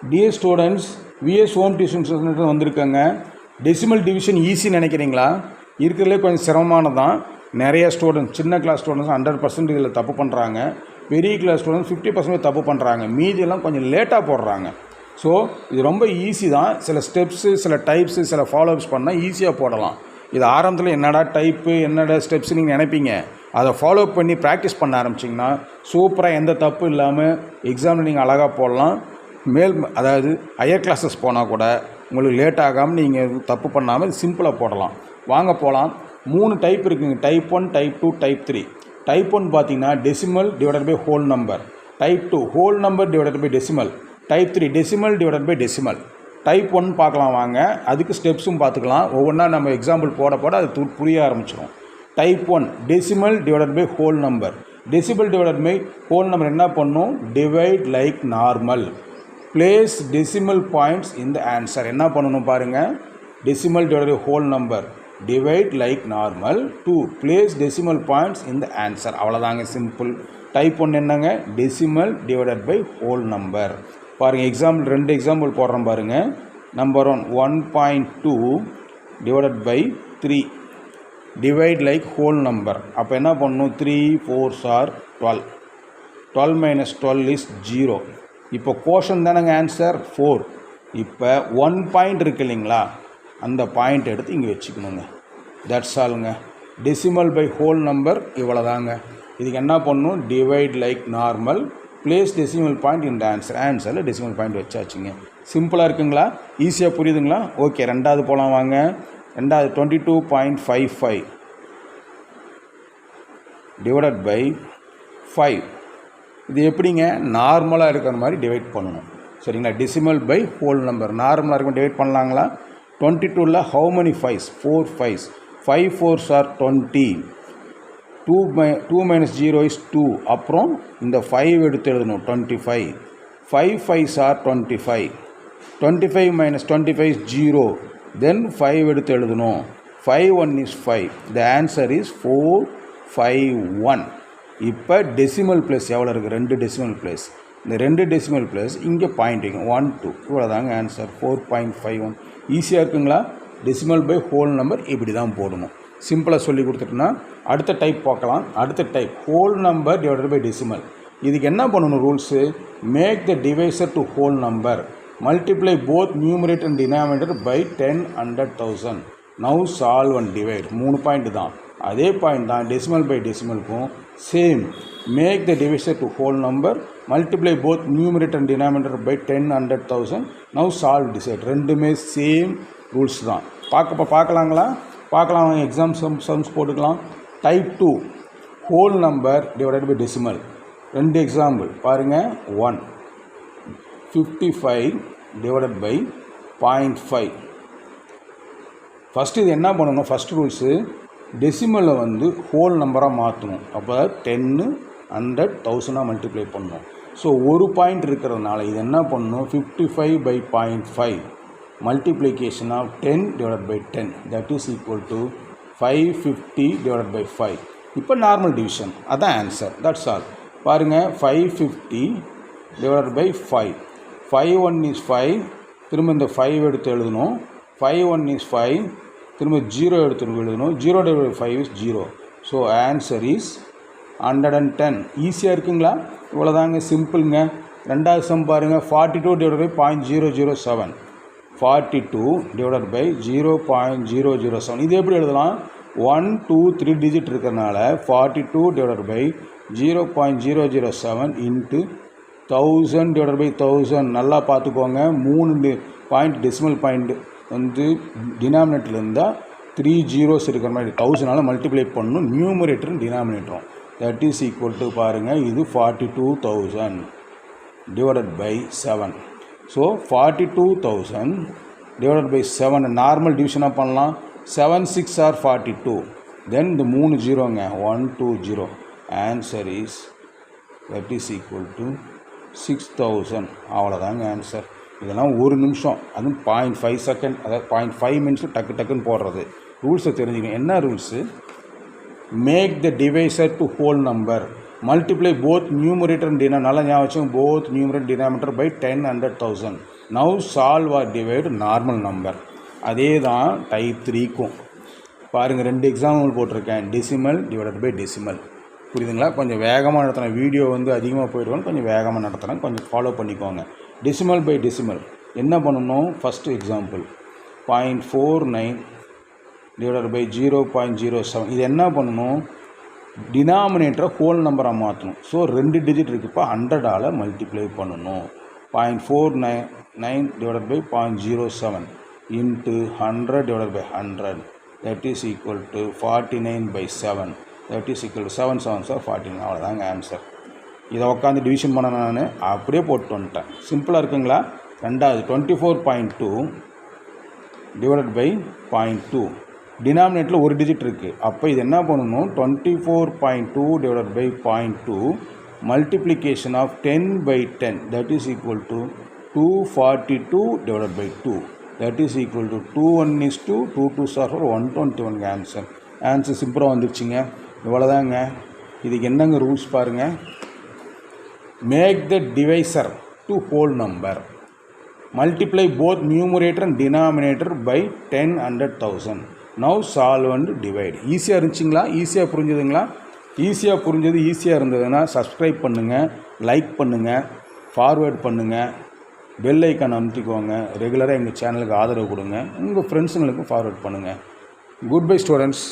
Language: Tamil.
Dear students, VS home tuition centre வந்திருக்காங்க. டெசிமல் டிவிஷன் ஈஸி நினைக்கிறீங்களா? இருக்கிறதுலே கொஞ்சம் சிரமமானதான். நிறைய ஸ்டூடெண்ட்ஸ், சின்ன கிளாஸ் ஸ்டூடெண்ட்ஸ் 100% இதில் தப்பு பண்ணுறாங்க. பெரிய கிளாஸ் ஸ்டூடெண்ட்ஸ் 50% தப்பு பண்ணுறாங்க. மீதியெல்லாம் கொஞ்சம் லேட்டாக போடுறாங்க. ஸோ இது ரொம்ப ஈஸி தான். சில ஸ்டெப்ஸு, சில டைப்ஸு, சில ஃபாலோஅப்ஸ் பண்ணால் ஈஸியாக போடலாம். இது ஆரம்பத்தில் என்னடா டைப்பு, என்னடா ஸ்டெப்ஸ் நீங்கள் நினைப்பீங்க. அதை ஃபாலோ பண்ணி ப்ராக்டிஸ் பண்ண ஆரம்பிச்சிங்கன்னா சூப்பராக எந்த தப்பு இல்லாமல் எக்ஸாமில் நீங்கள் அழகாக போடலாம். அதாவது ஹையர் கிளாஸஸ் போனால் கூட உங்களுக்கு லேட் ஆகாமல் நீங்கள் தப்பு பண்ணாமல் சிம்பிளாக போடலாம். வாங்க போகலாம். 3 டைப் இருக்குங்க. Type 1, type 2, type 3. டைப் 1 பார்த்தீங்கன்னா decimal divided by whole number. Type 2 whole number divided by decimal. Type 3 decimal divided by decimal. Type 1 பார்க்கலாம் வாங்க. அதுக்கு ஸ்டெப்ஸும் பார்த்துக்கலாம். ஒவ்வொன்றா நம்ம எக்ஸாம்பிள் போட அது புரிய ஆரம்பிச்சிடும். Type 1 decimal divided by whole number. Decimal divided by whole number என்ன பண்ணும்? Divide like normal. Place decimal points in the answer. என்ன பண்ணணும் பாருங்கள். Decimal divided by whole number, divide like normal. 2 place decimal points in the answer. அவ்வளோதாங்க, சிம்பிள். டைப் 1 என்னங்க? Decimal divided by whole number. பாருங்கள், எக்ஸாம்பிள் 2 எக்ஸாம்பிள் போடுறோம் பாருங்கள். Number 1 1.2 divided by 3 divide like whole number. அப்போ என்ன பண்ணணும்? 3 4s are 12. 12 minus 12 is 0. இப்போ கோஷன் தானேங்க ஆன்சர் 4. இப்போ 1 பாயிண்ட் இருக்கு இல்லைங்களா, அந்த பாயிண்ட் எடுத்து இங்கே வச்சுக்கணுங்க. தட்ஸ் ஆலுங்க. டெசிமல் பை ஹோல் நம்பர் இவ்வளோதாங்க. இதுக்கு என்ன பண்ணணும்? Divide like normal, place decimal point இந்த ஆன்சர். ஆன்சரில் டெசிமல் பாயிண்ட் வச்சாச்சுங்க. சிம்பிளாக இருக்குங்களா? ஈஸியாக புரியுதுங்களா? ஓகே, ரெண்டாவது போகலாம் வாங்க. ரெண்டாவது 22.55 டிவைடட் பை 5. இது எப்படிங்க? நார்மலாக இருக்கிற மாதிரி டிவைட் பண்ணணும். சரிங்களா? டெசிமல் பை ஹோல் நம்பர் நார்மலாக இருக்கும் டிவைட் பண்ணலாங்களா? 22ல் how many 5s? 4 5s. 5 4s are 20. 2 minus 0 is 2. அப்புறம் இந்த 5 எடுத்து எழுதணும். 25. 5 5s are 25. 25 minus 25 is 0. Then 5 எடுத்து எழுதணும். 5 1 is 5. The answer is 4 5 1. இப்போ டெசிமல் பிளேஸ் எவ்வளோ இருக்குது? 2 டெசிமல் பிளேஸ். இந்த 2 டெசிமல் பிளேஸ் இங்கே பாயிண்ட் வைக்கும். 1 2 இவ்வளோதாங்க ஆன்சர். 4.51. ஈஸியாக இருக்குங்களா? டெசிமல் பை ஹோல் நம்பர் இப்படி தான் போடணும். சிம்பிளாக சொல்லி கொடுத்துட்டோன்னா அடுத்த டைப் பார்க்கலாம். அடுத்த type whole number divided by decimal. இதுக்கு என்ன பண்ணணும் rules? Make the divisor to whole number, multiply both numerator and denominator by 10 100,000. Now solve and divide. 3 point தான். அதே பாயிண்ட் தான் டெசிமல் பை டெசிமலுக்கும் same. Make the divisor to whole number, multiply both numerator and denominator by 10 100,000. Now solve decide. ரெண்டுமே சேம் ரூல்ஸ் தான். பார்க்கலாங்களா? பார்க்கலாம். எக்ஸாம் சம்ஸ் போட்டுக்கலாம். Type 2 whole number divided by decimal. 2 example பாருங்கள். 1 55 டிவைடட் பை 0.5. ஃபஸ்ட்டு இது என்ன பண்ணணும்? ஃபஸ்ட் ரூல்ஸு டெசிமலில் வந்து ஹோல் நம்பராக மாற்றணும். அப்போ 10 100 1000 மல்டிப்ளை பண்ணணும். ஸோ ஒரு பாயிண்ட் இருக்கிறதுனால இது என்ன பண்ணணும்? 55 by 0.5 multiplication of 10 divided by 10 that is equal to 550 divided by 5. இப்போ நார்மல் டிவிஷன், அதான் ஆன்சர். That's all. பாருங்கள், 550 டிவைடட் பை 5. 5 1 is 5. திரும்ப இந்த 5 எடுத்து எழுதணும். 5 1 is 5. திரும்ப 0 எடுத்து எழுதணும். 0 divided by 5 is 0. So answer is 110. ஈஸியாக இருக்குங்களா? இவ்வளோதாங்க, சிம்பிளுங்க. ரெண்டாவது சம் பாருங்கள். 42 டிவைடட் பை 0.007. 42 divided by 0.007. இது எப்படி எழுதலாம்? 1 2 3 டிஜிட் இருக்கிறதுனால 42 divided by 0.007 into 1000 divided by 1000. நல்லா பார்த்துக்கோங்க. 3 பாயிண்ட் டெசிமல் பாயிண்ட் வந்து டினாமினேட்டரில் இருந்தால் 3 zeros இருக்கிற மாதிரி 1000 மல்டிப்ளை பண்ணணும். நியூமரேட்டரும் டினாமினேட்டரும் தட் இஸ் ஈக்குவல் டு பாருங்கள், இது 42,000 divided by 7. So 42,000 divided by 7 normal டிவிஷனாக பண்ணலாம். 7 6 are 42. தென் இந்த 3 ஜீரோங்க, 1 2 0. Answer is that is equal to 6000. அவ்வளோதாங்க ஆன்சர். இதெல்லாம் ஒரு நிமிஷம், அதுவும் 0.5 செகண்ட், அதாவது 0.5 மினிட்ஸில் டக்குன்னு போடுறது. ரூல்ஸை தெரிஞ்சுக்கணும். என்ன rules? Make the divisor to whole number, multiply both numerator and denominator, நல்லா ஞாபகம் வச்சுக்கோங்க, both numerator and denominator by 10 100,000. now solve or divide normal number. அதே தான் டைப் 3க்கும் பாருங்கள், 2 எக்ஸாம்பிள் போட்டிருக்கேன், டெசிமல் டிவைடட் பை டெசிமல். புரியுதுங்களா? கொஞ்சம் வேகமாக நடத்துகிறேன், வீடியோ வந்து அதிகமாக போயிடுவோம், கொஞ்சம் வேகமாக நடத்துகிறேன், கொஞ்சம் ஃபாலோ பண்ணிக்கோங்க. டெசிமல் பை டெசிமல் என்ன பண்ணணும்? First example 0.49 divided by 0.07. இது என்ன பண்ணணும்? டினாமினேட்டரை ஹோல் நம்பராக மாற்றணும். ஸோ 2 டிஜிட் இருக்குப்போ 100ஆல் மல்டிப்ளை பண்ணணும். 0.499 divided by 0.07 into 100 divided by 100 that is equal to 49/7 that is equal to 7 7 49. அவ்வளோதாங்க ஆன்சர். இதை உட்காந்து டிவிஷன் பண்ண நான் அப்படியே போட்டு வந்துட்டேன். சிம்பிளாக இருக்குங்களா? ரெண்டாவது 24.2 டிவைடட் பை 0.2. டினாமினேட்டில் ஒரு டிஜிட் இருக்குது, அப்போ இது என்ன பண்ணணும்? 24.2 divided by 0.2 multiplication of 10/10 that is equal to 242 divided by 2 that is equal to 2 2 2 4 121 answer. Answer சிம்பிளாக வந்துருச்சுங்க. இவ்வளோதாங்க. இதுக்கு என்னங்க ரூல்ஸ் பாருங்கள். Make the divisor to whole number, multiply both numerator and denominator by 10 100,000. Now solve and divide. ஈஸியாக இருந்துச்சிங்களா? ஈஸியாக புரிஞ்சுதுங்களா? ஈஸியாக புரிஞ்சது. ஈஸியாக இருந்ததுன்னா சப்ஸ்கிரைப் பண்ணுங்கள், லைக் பண்ணுங்கள், ஃபார்வேர்ட் பண்ணுங்கள், பெல் ஐக்கான் அமுத்திக்கோங்க. ரெகுலராக எங்கள் சேனலுக்கு ஆதரவு கொடுங்க. உங்கள் ஃப்ரெண்ட்ஸுங்களுக்கும் ஃபார்வேர்ட் பண்ணுங்கள். Good bye students.